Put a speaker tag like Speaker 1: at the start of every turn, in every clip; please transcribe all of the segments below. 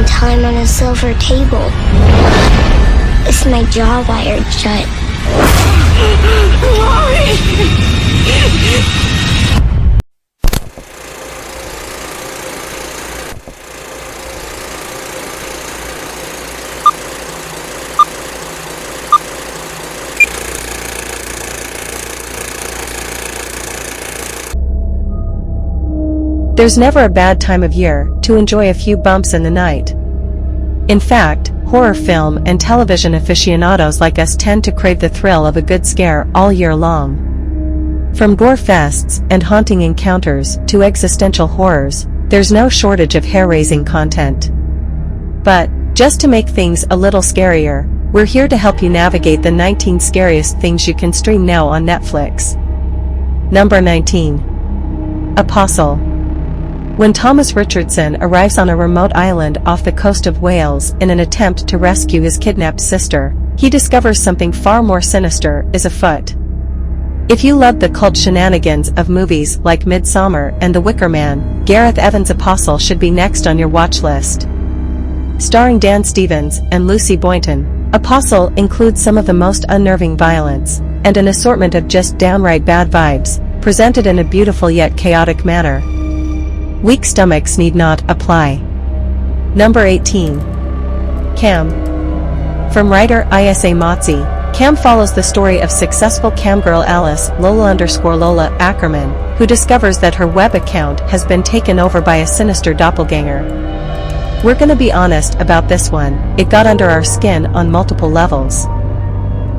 Speaker 1: in time on a silver table. Is my jaw wired shut?
Speaker 2: There's never a bad time of year to enjoy a few bumps in the night. In fact, horror film and television aficionados like us tend to crave the thrill of a good scare all year long. From gore fests and haunting encounters to existential horrors, there's no shortage of hair-raising content. But, just to make things a little scarier, we're here to help you navigate the 19 scariest things you can stream now on Netflix. Number 19. Apostle. When Thomas Richardson arrives on a remote island off the coast of Wales in an attempt to rescue his kidnapped sister, he discovers something far more sinister is afoot. If you love the cult shenanigans of movies like Midsommar and The Wicker Man, Gareth Evans' Apostle should be next on your watch list. Starring Dan Stevens and Lucy Boynton, Apostle includes some of the most unnerving violence, and an assortment of just downright bad vibes, presented in a beautiful yet chaotic manner. Weak stomachs need not apply. Number 18. Cam. From writer Isa Motzi, Cam follows the story of successful camgirl Alice Lola Ackerman, who discovers that her web account has been taken over by a sinister doppelganger. We're gonna be honest about this one, it got under our skin on multiple levels.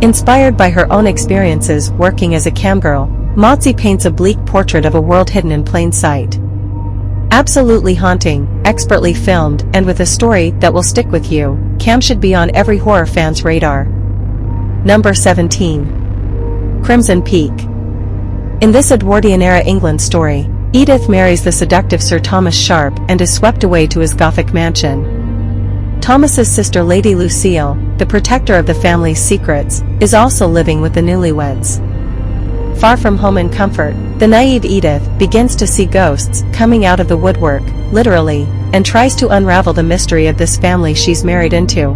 Speaker 2: Inspired by her own experiences working as a camgirl, Motzi paints a bleak portrait of a world hidden in plain sight. Absolutely haunting, expertly filmed, and with a story that will stick with you, Cam should be on every horror fan's radar. Number 17. Crimson Peak. In this Edwardian-era England story, Edith marries the seductive Sir Thomas Sharp and is swept away to his Gothic mansion. Thomas's sister Lady Lucille, the protector of the family's secrets, is also living with the newlyweds. Far from home and comfort, the naive Edith begins to see ghosts coming out of the woodwork, literally, and tries to unravel the mystery of this family she's married into.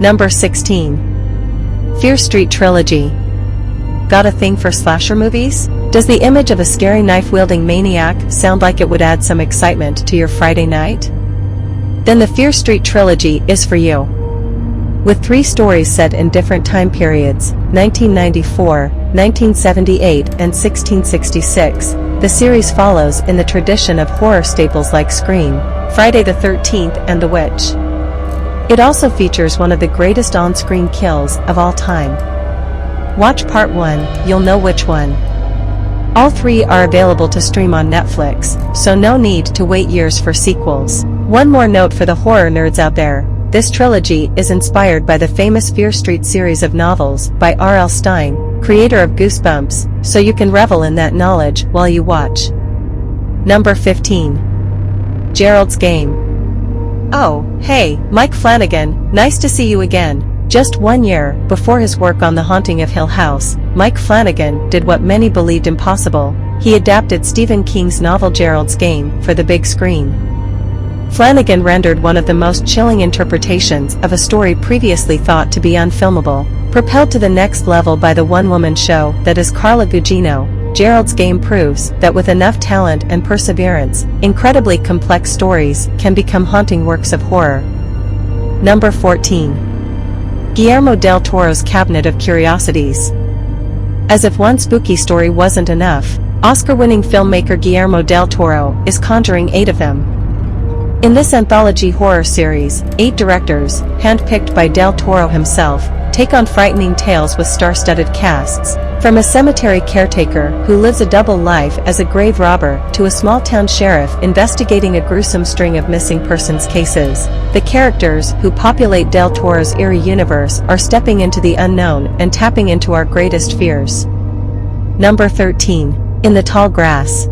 Speaker 2: Number 16. Fear Street Trilogy. Got a thing for slasher movies? Does the image of a scary knife-wielding maniac sound like it would add some excitement to your Friday night? Then the Fear Street Trilogy is for you. With 3 stories set in different time periods, 1994, 1978 and 1666, the series follows in the tradition of horror staples like Scream, Friday the 13th and The Witch. It also features one of the greatest on-screen kills of all time. Watch part 1, you'll know which one. All 3 are available to stream on Netflix, so no need to wait years for sequels. One more note for the horror nerds out there. This trilogy is inspired by the famous Fear Street series of novels by R.L. Stine, creator of Goosebumps, so you can revel in that knowledge while you watch. Number 15. Geralds Game. Oh, hey, Mike Flanagan, nice to see you again. Just 1 year before his work on The Haunting of Hill House, Mike Flanagan did what many believed impossible. He adapted Stephen King's novel Geralds Game for the big screen. Flanagan rendered one of the most chilling interpretations of a story previously thought to be unfilmable, propelled to the next level by the one-woman show that is Carla Gugino. Geralds Game proves that with enough talent and perseverance, incredibly complex stories can become haunting works of horror. Number 14. Guillermo del Toro's Cabinet of Curiosities. As if one spooky story wasn't enough, Oscar-winning filmmaker Guillermo del Toro is conjuring 8 of them. In this anthology horror series, 8 directors, handpicked by del Toro himself, take on frightening tales with star-studded casts, from a cemetery caretaker who lives a double life as a grave robber to a small-town sheriff investigating a gruesome string of missing persons cases. The characters who populate del Toro's eerie universe are stepping into the unknown and tapping into our greatest fears. Number 13. In the Tall Grass.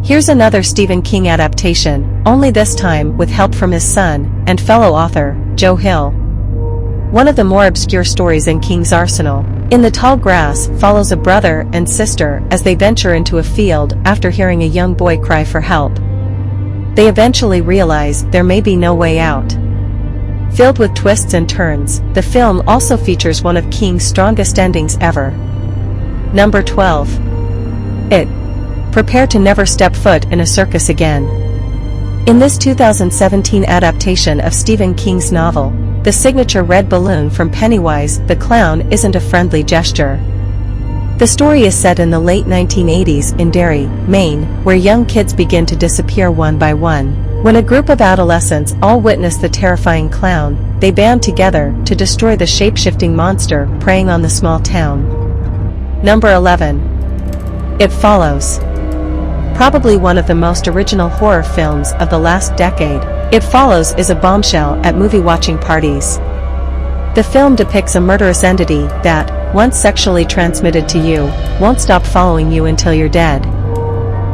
Speaker 2: Here's another Stephen King adaptation, only this time with help from his son and fellow author, Joe Hill. One of the more obscure stories in King's arsenal, In the Tall Grass follows a brother and sister as they venture into a field after hearing a young boy cry for help. they eventually realize there may be no way out. Filled with twists and turns, the film also features one of King's strongest endings ever. Number 12. It. Prepare to never step foot in a circus again. In this 2017 adaptation of Stephen King's novel, the signature red balloon from Pennywise the Clown isn't a friendly gesture. The story is set in the late 1980s in Derry, Maine, where young kids begin to disappear one by one. When a group of adolescents all witness the terrifying clown, they band together to destroy the shape-shifting monster preying on the small town. Number 11. It Follows. Probably one of the most original horror films of the last decade, It Follows is a bombshell at movie-watching parties. The film depicts a murderous entity that, once sexually transmitted to you, won't stop following you until you're dead.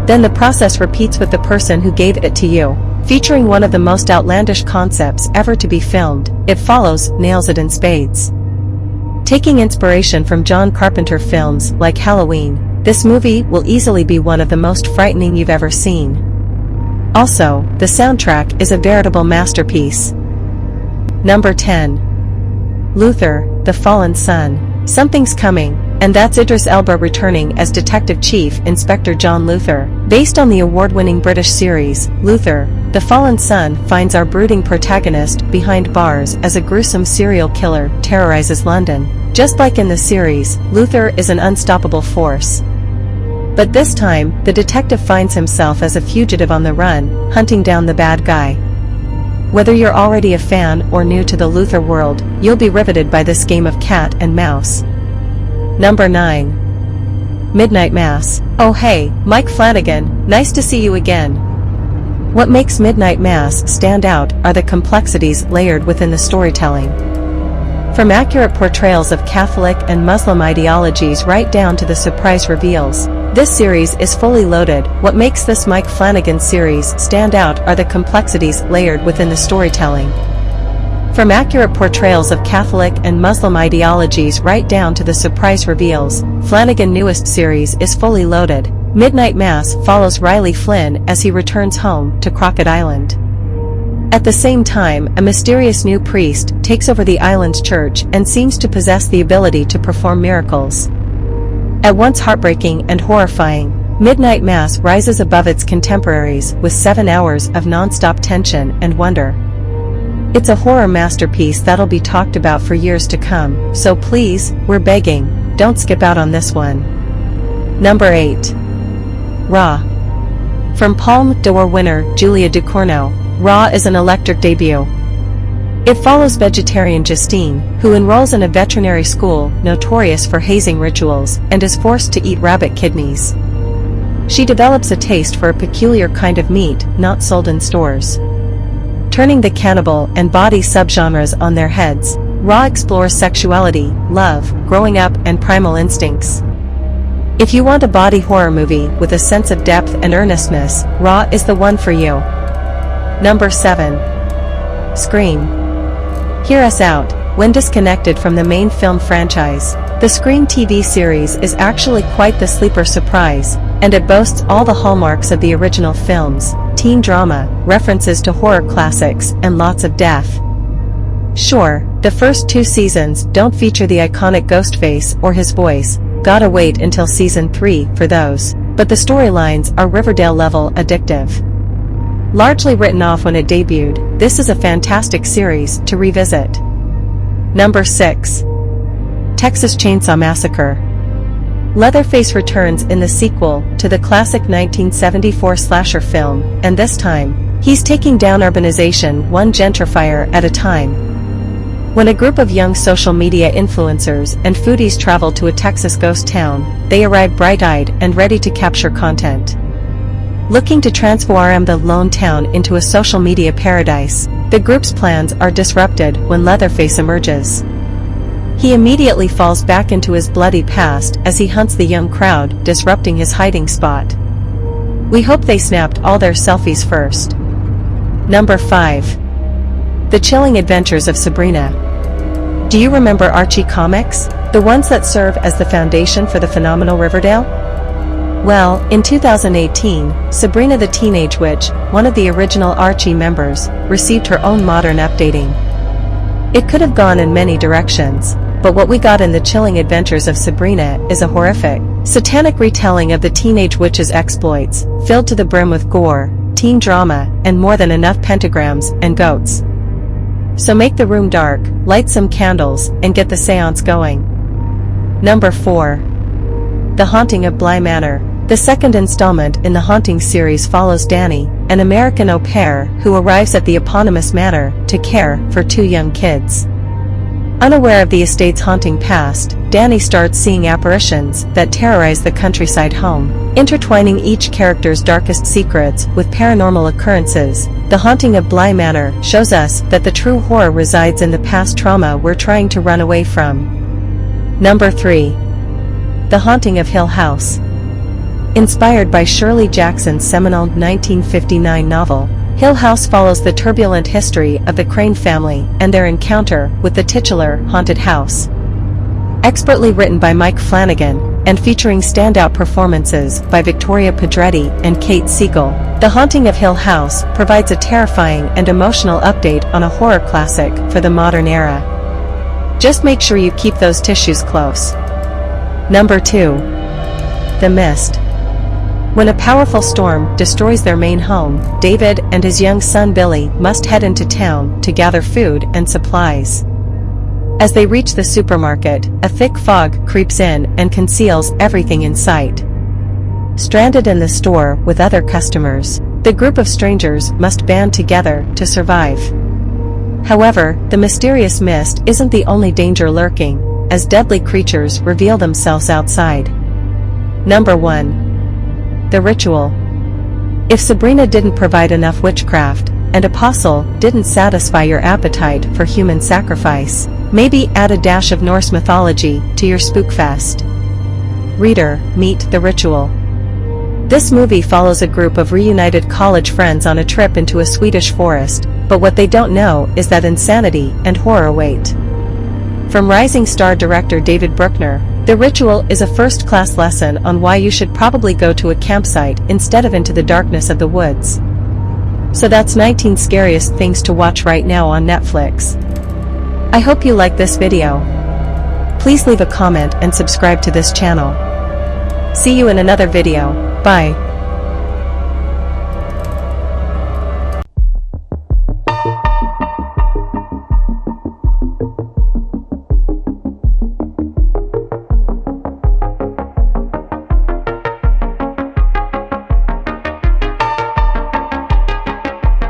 Speaker 2: Then the process repeats with the person who gave it to you. Featuring one of the most outlandish concepts ever to be filmed, It Follows nails it in spades. Taking inspiration from John Carpenter films like Halloween, this movie will easily be one of the most frightening you've ever seen. Also, the soundtrack is a veritable masterpiece. Number 10. Luther, the Fallen Son. Something's coming, and that's Idris Elba returning as Detective Chief Inspector John Luther. Based on the award-winning British series, Luther, the Fallen Son finds our brooding protagonist behind bars as a gruesome serial killer terrorizes London. Just like in the series, Luther is an unstoppable force. But this time, the detective finds himself as a fugitive on the run, hunting down the bad guy. Whether you're already a fan or new to the Luther world, you'll be riveted by this game of cat and mouse. Number 9. Midnight Mass. Oh hey, Mike Flanagan, nice to see you again. What makes Midnight Mass stand out are the complexities layered within the storytelling. From accurate portrayals of Catholic and Muslim ideologies right down to the surprise reveals, this series is fully loaded. What makes this Mike Flanagan series stand out are the complexities layered within the storytelling. From accurate portrayals of Catholic and Muslim ideologies right down to the surprise reveals, Flanagan's newest series is fully loaded. Midnight Mass follows Riley Flynn as he returns home to Crockett Island. At the same time, a mysterious new priest takes over the island's church and seems to possess the ability to perform miracles. At once heartbreaking and horrifying, Midnight Mass rises above its contemporaries with 7 hours of non-stop tension and wonder. It's a horror masterpiece that'll be talked about for years to come, so please, we're begging, don't skip out on this one. Number 8. Raw. From Palme d'Or winner Julia Ducournau, Raw is an electric debut. It follows vegetarian Justine, who enrolls in a veterinary school notorious for hazing rituals and is forced to eat rabbit kidneys. She develops a taste for a peculiar kind of meat not sold in stores. Turning the cannibal and body subgenres on their heads, Raw explores sexuality, love, growing up, and primal instincts. If you want a body horror movie with a sense of depth and earnestness, Raw is the one for you. Number 7. Scream. Hear us out. When disconnected from the main film franchise, the Scream TV series is actually quite the sleeper surprise, and it boasts all the hallmarks of the original films: teen drama, references to horror classics, and lots of death. Sure, the first 2 seasons don't feature the iconic Ghostface or his voice, gotta wait until season 3 for those, but the storylines are Riverdale-level addictive. Largely written off when it debuted, this is a fantastic series to revisit. Number 6. Texas Chainsaw Massacre. Leatherface returns in the sequel to the classic 1974 slasher film, and this time, he's taking down urbanization one gentrifier at a time. When a group of young social media influencers and foodies travel to a Texas ghost town, they arrive bright-eyed and ready to capture content. Looking to transform the lone town into a social media paradise, the group's plans are disrupted when Leatherface emerges. He immediately falls back into his bloody past as he hunts the young crowd, disrupting his hiding spot. We hope they snapped all their selfies first. Number 5. The Chilling Adventures of Sabrina. Do you remember Archie comics, the ones that serve as the foundation for the phenomenal Riverdale? Well, in 2018, Sabrina the Teenage Witch, one of the original Archie members, received her own modern updating. It could have gone in many directions, but what we got in The Chilling Adventures of Sabrina is a horrific, satanic retelling of the teenage witch's exploits, filled to the brim with gore, teen drama, and more than enough pentagrams and goats. So make the room dark, light some candles, and get the seance going. Number 4. The Haunting of Bly Manor. The second installment in the Haunting series follows Danny, an American au pair who arrives at the eponymous manor to care for 2 young kids. Unaware of the estate's haunting past, Danny starts seeing apparitions that terrorize the countryside home, intertwining each character's darkest secrets with paranormal occurrences. The Haunting of Bly Manor shows us that the true horror resides in the past trauma we're trying to run away from. Number 3. The Haunting of Hill House. Inspired by Shirley Jackson's seminal 1959 novel, Hill House follows the turbulent history of the Crane family and their encounter with the titular haunted house. Expertly written by Mike Flanagan, and featuring standout performances by Victoria Pedretti and Kate Siegel, The Haunting of Hill House provides a terrifying and emotional update on a horror classic for the modern era. Just make sure you keep those tissues close. Number 2. The Mist. When a powerful storm destroys their main home, David and his young son Billy must head into town to gather food and supplies. As they reach the supermarket, a thick fog creeps in and conceals everything in sight. Stranded in the store with other customers, the group of strangers must band together to survive. However, the mysterious mist isn't the only danger lurking, as deadly creatures reveal themselves outside. Number 1. The Ritual. If Sabrina didn't provide enough witchcraft, and Apostle didn't satisfy your appetite for human sacrifice, maybe add a dash of Norse mythology to your spookfest. Reader, meet The Ritual. This movie follows a group of reunited college friends on a trip into a Swedish forest, but what they don't know is that insanity and horror await. From rising star director David Bruckner, The Ritual is a first-class lesson on why you should probably go to a campsite instead of into the darkness of the woods. So that's 19 scariest things to watch right now on Netflix. I hope you like this video. Please leave a comment and subscribe to this channel. See you in another video. Bye.